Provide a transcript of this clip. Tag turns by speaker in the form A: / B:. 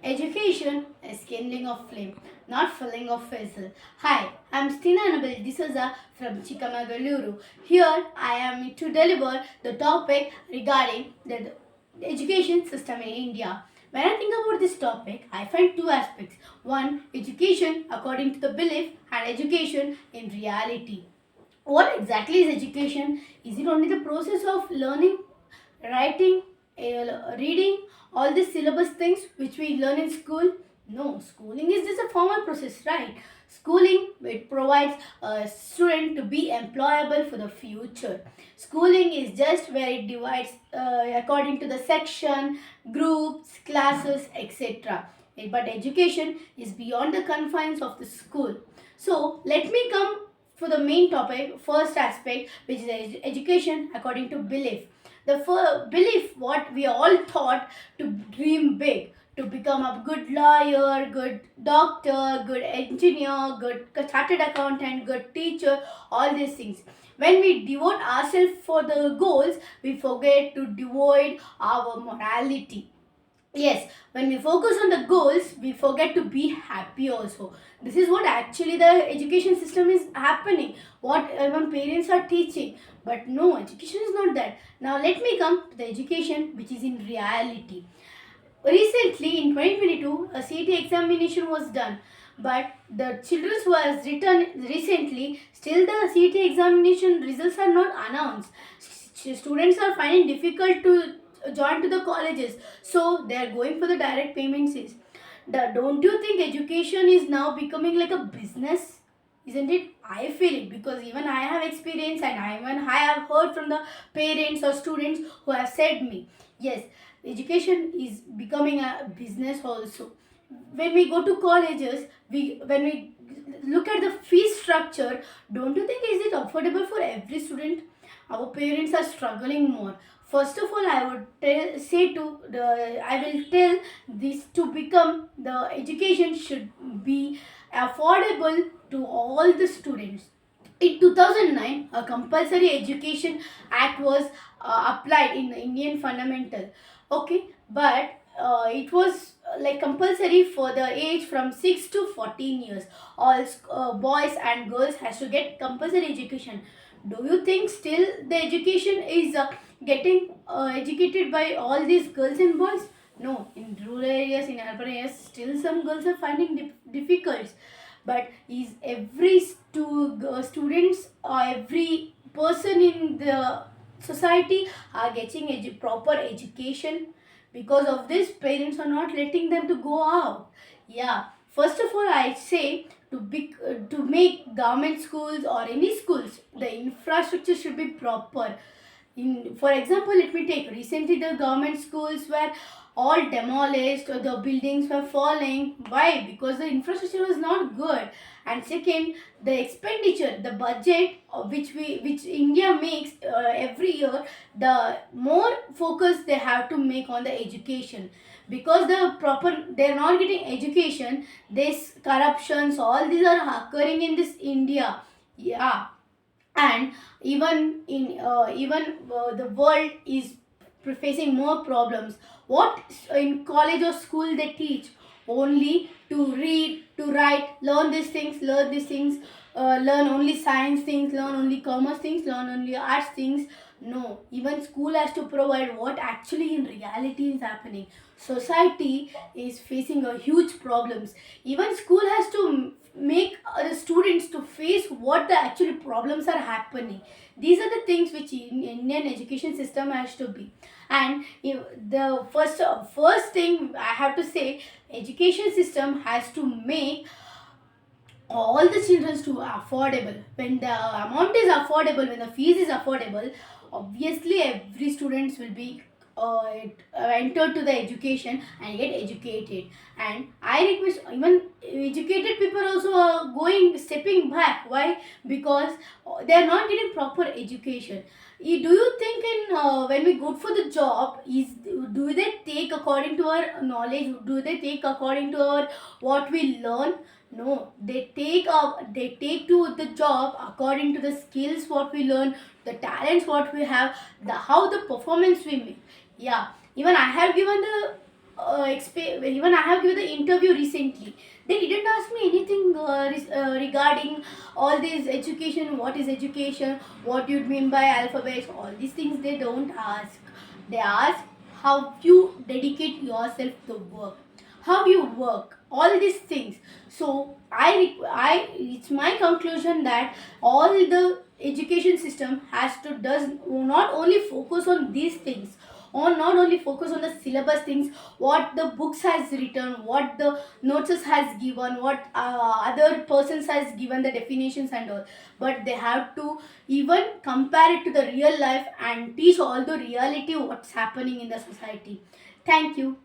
A: Education is kindling of flame, not filling of vessel. Hi, I'm Stina Annabel D'Souza from Chikamagaluru. Here I am to deliver the topic regarding the education system in India. When I think about this topic, I find two aspects. One, education according to the belief, and education in reality. What exactly is education? Is it only the process of learning, writing, reading, all these syllabus things which we learn in school? No, schooling is just a formal process, right? Schooling, it provides a student to be employable for the future. Schooling is just where it divides according to the section, groups, classes, etc. But education is beyond the confines of the school. So let me come for the main topic, first aspect, which is education according to belief. The belief what we all thought to dream big, to become a good lawyer, good doctor, good engineer, good chartered accountant, good teacher, all these things. When we devote ourselves for the goals, we forget to devote our morality. Yes, when we focus on the goals, we forget to be happy also. This is what actually the education system is happening, what even parents are teaching. But no, education is not that. Now let me come to the education which is in reality. Recently in 2022, a CET examination was done, but the children who has written recently, still the CET examination results are not announced. Students are finding difficult to join to the colleges, so they are going for the direct payments. Don't you think education is now becoming like a business? Isn't it? I feel it because even I have experience, and I have heard from the parents or students who have said me, yes, education is becoming a business also. When we go to colleges, when we look at the fee structure, don't you think is it affordable for every student? Our parents are struggling more. First of all, I will tell this to become the education should be affordable to all the students. In 2009, a compulsory education act was applied in the Indian fundamental. Okay, but it was like compulsory for the age from 6 to 14 years. All boys and girls has to get compulsory education. Do you think still the education is getting educated by all these girls and boys? No, in rural areas, in urban areas, still some girls are finding difficult. But is every students or every person in the society are getting proper education? Because of this, parents are not letting them to go out. Yeah, first of all, I say to make government schools or any schools, the infrastructure should be proper. For example, let me take recently the government schools were all demolished or the buildings were falling. Why? Because the infrastructure was not good. And second, the expenditure, the budget which India makes every year, the more focus they have to make on the education. Because they're not getting education, this corruptions, all these are occurring in this India. Yeah, and even the world is facing more problems. What in college or school they teach? Only to read, to write, learn these things, learn only science things, learn only commerce things, learn only arts things. No, even school has to provide what actually in reality is happening. Society is facing a huge problems. Even school has to make the students to face what the actual problems are happening. These are the things which in Indian education system has to be. And the first thing I have to say, education system has to make all the children to affordable. When the amount is affordable, when the fees is affordable, obviously every students will be enter to the education and get educated. And I request even educated people also are going stepping back. Why? Because they are not getting proper education. Do you think in when we go for the job, do they take according to our knowledge? Do they take according to our what we learn? No, they take to the job according to the skills what we learn, the talents what we have, the how the performance we make. Yeah, even I have given the even I have given the interview recently. They didn't ask me anything regarding all this education. What is education? What do you mean by alphabets? All these things they don't ask. They ask how you dedicate yourself to work, how you work, all these things. So it's my conclusion that all the education system has to does not only focus on these things, or not only focus on the syllabus things, what the books has written, what the notes has given, what other persons has given the definitions and all, but they have to even compare it to the real life and teach all the reality what's happening in the society. Thank you.